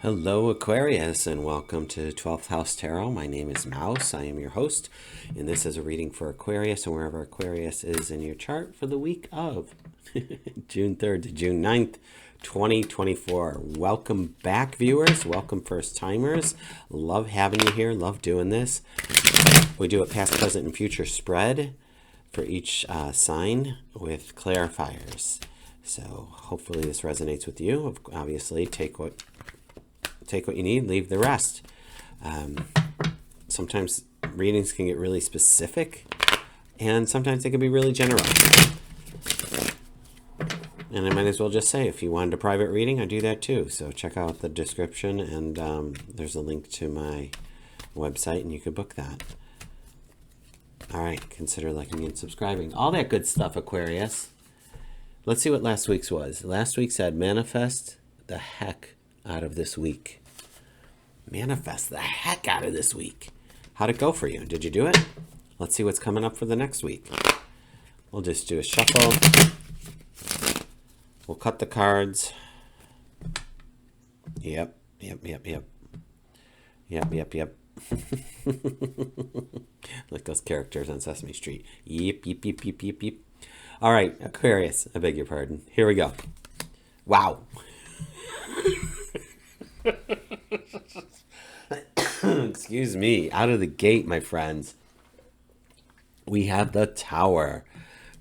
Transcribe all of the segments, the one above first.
Hello, Aquarius, and welcome to 12th House Tarot. My name is Mouse. I am your host, and this is a reading for Aquarius and wherever Aquarius is in your chart for the week of June 3rd to June 9th, 2024. Welcome back, viewers. Welcome, first-timers. Love having you here. Love doing this. We do a past, present, and future spread for each sign with clarifiers. So hopefully this resonates with you. Obviously, take what you need, leave the rest. Sometimes readings can get really specific, and sometimes they can be really general. And I might as well just say, if you wanted a private reading, I do that too. So check out the description, and there's a link to my website, and you could book that. All right, consider liking and subscribing. All that good stuff, Aquarius. Let's see what last week's was. Last week said, manifest the heck out of this week. Manifest the heck out of this week. How'd it go for you? Did you do it? Let's see what's coming up for the next week. We'll just do a shuffle. We'll cut the cards. Yep. Like those characters on Sesame Street. Yep. All right, Aquarius, I beg your pardon. Here we go. Wow. Excuse me. Out of the gate, my friends, we have the Tower.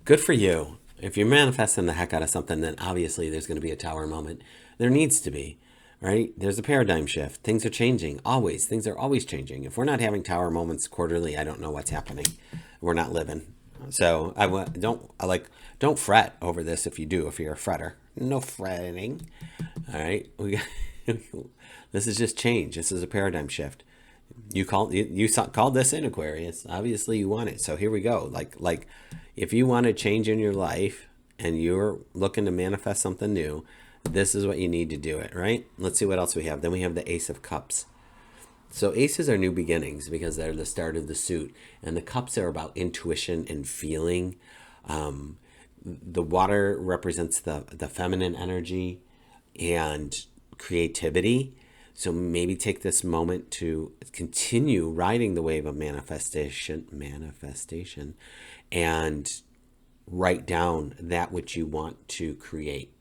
Good for you. If you're manifesting the heck out of something, then obviously there's going to be a Tower moment. There needs to be, right? There's a paradigm shift. Things are changing. Always. Things are always changing. If we're not having Tower moments quarterly, I don't know what's happening. We're not living. So don't fret over this if you're a fretter. No fretting. All right. This is just change. This is a paradigm shift. You called this in, Aquarius. Obviously you want it. So here we go. Like if you want to change in your life and you're looking to manifest something new, this is what you need to do it, right? Let's see what else we have. Then we have the Ace of Cups. So aces are new beginnings because they're the start of the suit. And the cups are about intuition and feeling. The water represents the feminine energy and creativity. So maybe take this moment to continue riding the wave of manifestation, and write down that which you want to create.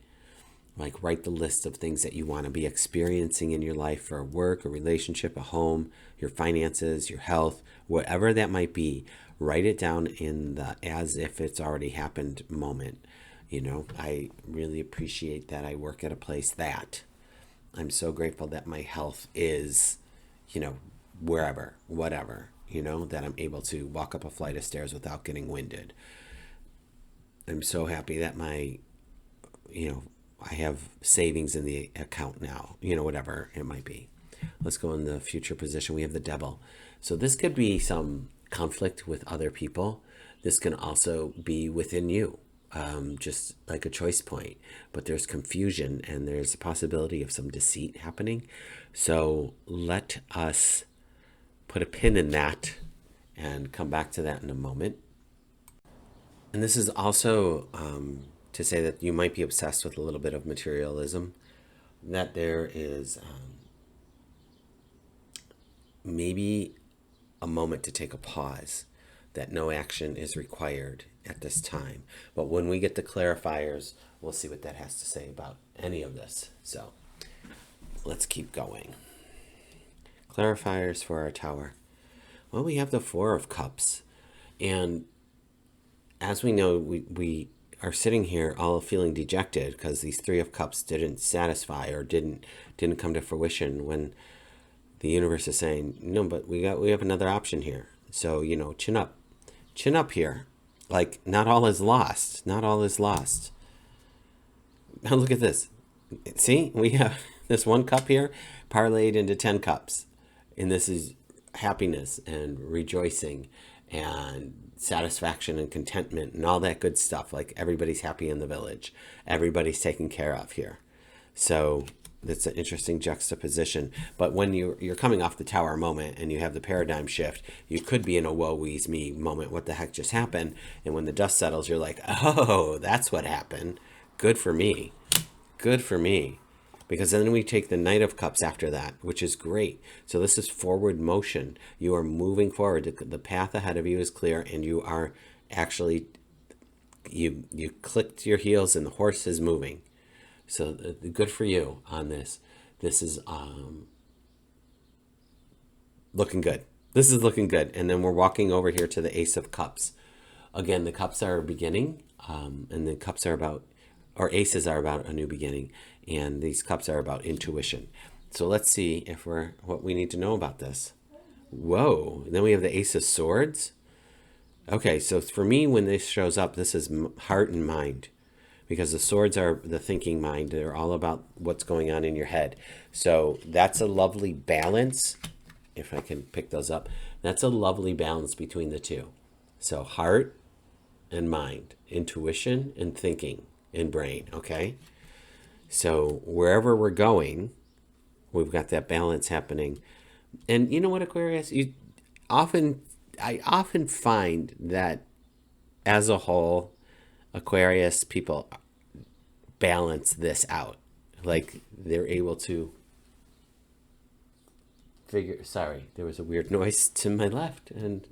Like write the list of things that you want to be experiencing in your life for work, a relationship, a home, your finances, your health, whatever that might be. Write it down in the as if it's already happened moment. You know, I really appreciate that I work at a place that I'm so grateful that my health is, wherever, whatever, that I'm able to walk up a flight of stairs without getting winded. I'm so happy that I have savings in the account now, whatever it might be. Let's go in the future position. We have the Devil. So this could be some conflict with other people. This can also be within you. Just like a choice point, but there's confusion and there's a possibility of some deceit happening. So let us put a pin in that and come back to that in a moment. And this is also to say that you might be obsessed with a little bit of materialism, that there is maybe a moment to take a pause, that no action is required at this time. But when we get the clarifiers, we'll see what that has to say about any of this. So let's keep going. Clarifiers for our Tower. Well, we have the Four of Cups. And as we know, we are sitting here all feeling dejected because these Three of Cups didn't satisfy or didn't come to fruition, when the universe is saying, no, but we have another option here. So, chin up here. Like, not all is lost. Not all is lost. Now look at this. See, we have this one cup here parlayed into 10 cups. And this is happiness and rejoicing and satisfaction and contentment and all that good stuff. Like, everybody's happy in the village. Everybody's taken care of here. So that's an interesting juxtaposition. But when you're coming off the Tower moment and you have the paradigm shift, you could be in a woe-is me moment. What the heck just happened? And when the dust settles, you're like, oh, that's what happened. Good for me. Good for me. because then we take the Knight of Cups after that, which is great. So this is forward motion. You are moving forward. The path ahead of you is clear, and you are actually, you clicked your heels and the horse is moving. So good for you on this. This is looking good. This is looking good. And then we're walking over here to the Ace of Cups. Again, the cups are beginning, and the cups are about, or aces are about a new beginning, and these cups are about intuition. So let's see if what we need to know about this. Whoa, then we have the Ace of Swords. Okay, so for me, when this shows up, this is heart and mind, because the swords are the thinking mind. They're all about what's going on in your head. So that's a lovely balance. If I can pick those up, that's a lovely balance between the two. So heart and mind, intuition and thinking and brain, okay? So wherever we're going, we've got that balance happening. And you know what, Aquarius? I often find that as a whole, Aquarius people balance this out. Like they're able to sorry, there was a weird noise to my left and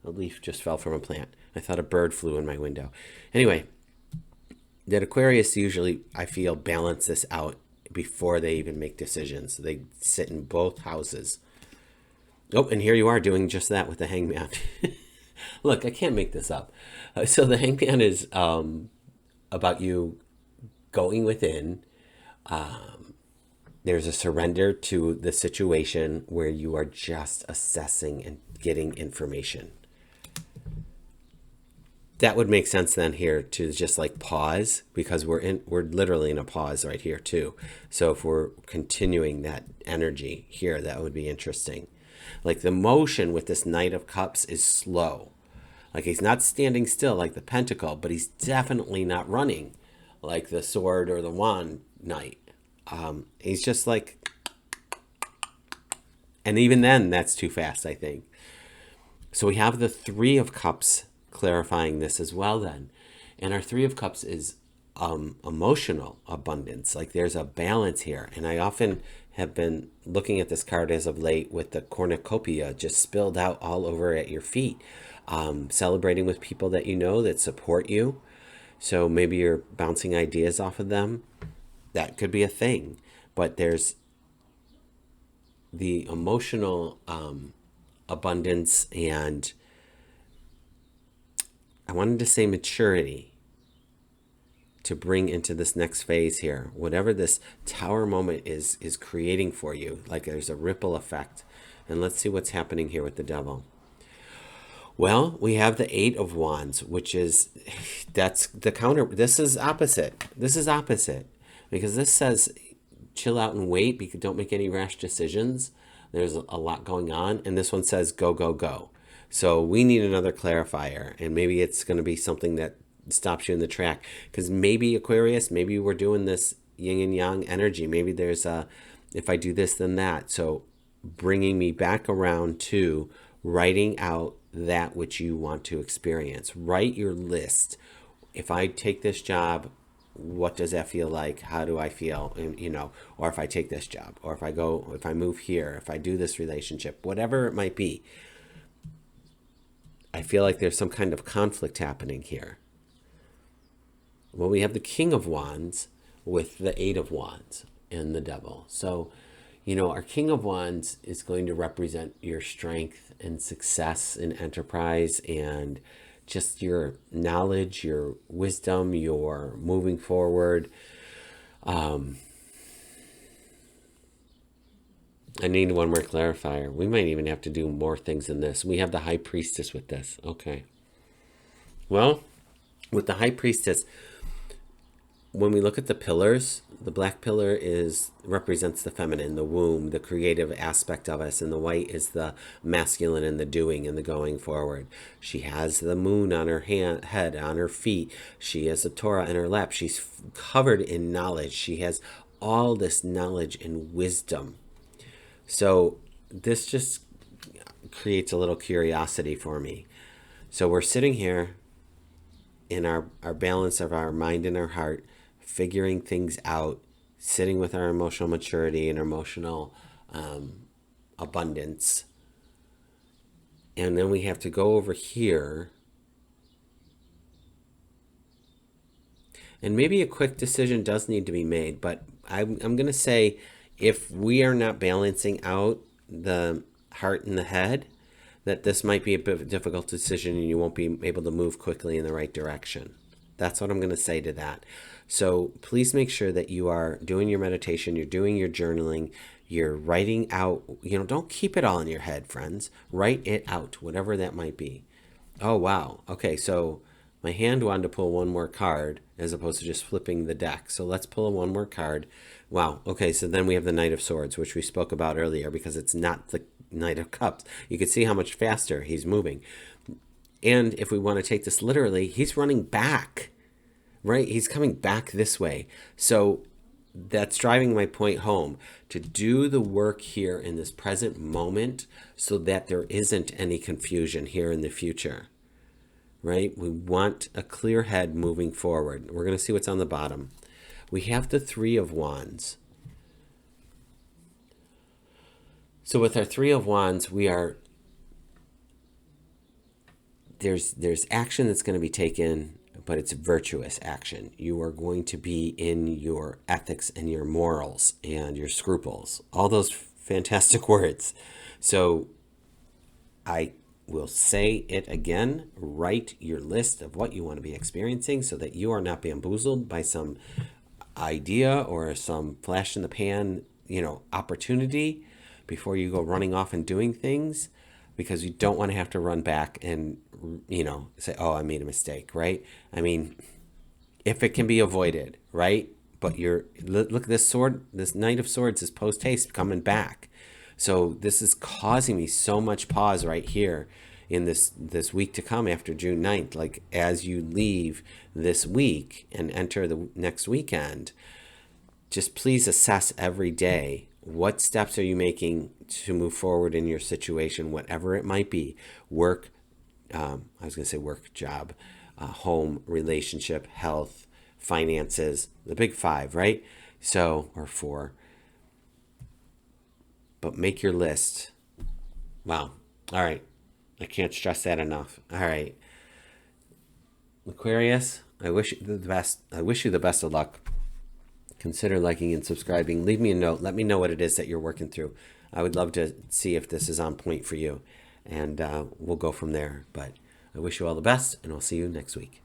a leaf just fell from a plant. I thought a bird flew in my window. Anyway, that Aquarius usually, I feel, balance this out before they even make decisions. They sit in both houses. Oh, and here you are doing just that with the Hangman. Look, I can't make this up. So the Hangman is about you going within. There's a surrender to the situation where you are just assessing and getting information. That would make sense then here to just like pause, because we're literally in a pause right here too. So if we're continuing that energy here, that would be interesting. Like the motion with this Knight of Cups is slow. Like he's not standing still like the Pentacle, but he's definitely not running like the Sword or the Wand Knight. He's just like, and even then that's too fast, I think. So we have the Three of Cups clarifying this as well then. And our Three of Cups is emotional abundance. Like there's a balance here. And I often have been looking at this card as of late with the cornucopia just spilled out all over at your feet. Celebrating with people that you know that support you. So maybe you're bouncing ideas off of them. That could be a thing. But there's the emotional abundance, and I wanted to say maturity to bring into this next phase here. Whatever this Tower moment is creating for you, like there's a ripple effect. And let's see what's happening here with the Devil. Well, we have the Eight of Wands, which is, that's the counter. This is opposite. This is opposite, because this says chill out and wait, because don't make any rash decisions. There's a lot going on. And this one says go, go, go. So we need another clarifier, and maybe it's going to be something that stops you in the track, because maybe Aquarius, maybe we're doing this yin and yang energy. Maybe there's a, if I do this, then that. So bringing me back around to writing out that which you want to experience. Write your list. If I take this job, what does that feel like? How do I feel? And, you know, or if I take this job, or if I move here, if I do this relationship, whatever it might be. I feel like there's some kind of conflict happening here. Well, we have the King of Wands with the Eight of Wands and the Devil. So, you know, our King of Wands is going to represent your strength and success in enterprise, and just your knowledge, your wisdom, your moving forward. I need one more clarifier. We might even have to do more things than this. We have the High Priestess with this. Okay. Well, with the High Priestess, when we look at the pillars, the black pillar represents the feminine, the womb, the creative aspect of us, and the white is the masculine and the doing and the going forward. She has the moon on her head, on her feet. She has the Torah in her lap. She's covered in knowledge. She has all this knowledge and wisdom. So this just creates a little curiosity for me. So we're sitting here in our balance of our mind and our heart, figuring things out, sitting with our emotional maturity and our emotional abundance. And then we have to go over here. And maybe a quick decision does need to be made, but I'm going to say if we are not balancing out the heart and the head, that this might be a bit of a difficult decision and you won't be able to move quickly in the right direction. That's what I'm going to say to that. So please make sure that you are doing your meditation, you're doing your journaling, you're writing out, don't keep it all in your head, friends. Write it out, whatever that might be. Oh, wow. Okay, so my hand wanted to pull one more card as opposed to just flipping the deck. So let's pull one more card. Wow. Okay, so then we have the Knight of Swords, which we spoke about earlier because it's not the Knight of Cups. You can see how much faster he's moving. And if we want to take this literally, he's running back, right? He's coming back this way. So that's driving my point home, to do the work here in this present moment so that there isn't any confusion here in the future, right? We want a clear head moving forward. We're going to see what's on the bottom. We have the Three of Wands. So with our Three of Wands, there's action that's going to be taken, but it's virtuous action. You are going to be in your ethics and your morals and your scruples, all those fantastic words. So I will say it again. Write your list of what you want to be experiencing so that you are not bamboozled by some idea or some flash in the pan, opportunity before you go running off and doing things, because you don't want to have to run back and, say, oh, I made a mistake, right? I mean, if it can be avoided, right? But look at this sword, this Knight of Swords is post haste coming back. So this is causing me so much pause right here in this week to come after June 9th. Like, as you leave this week and enter the next weekend, just please assess every day, what steps are you making to move forward in your situation, whatever it might be. Work, job, home, relationship, health, finances, the big five, right? So, or four. But make your list. Wow. All right. I can't stress that enough. All right. Aquarius, I wish you the best. I wish you the best of luck. Consider liking and subscribing. Leave me a note. Let me know what it is that you're working through. I would love to see if this is on point for you. And we'll go from there. But I wish you all the best, and I'll see you next week.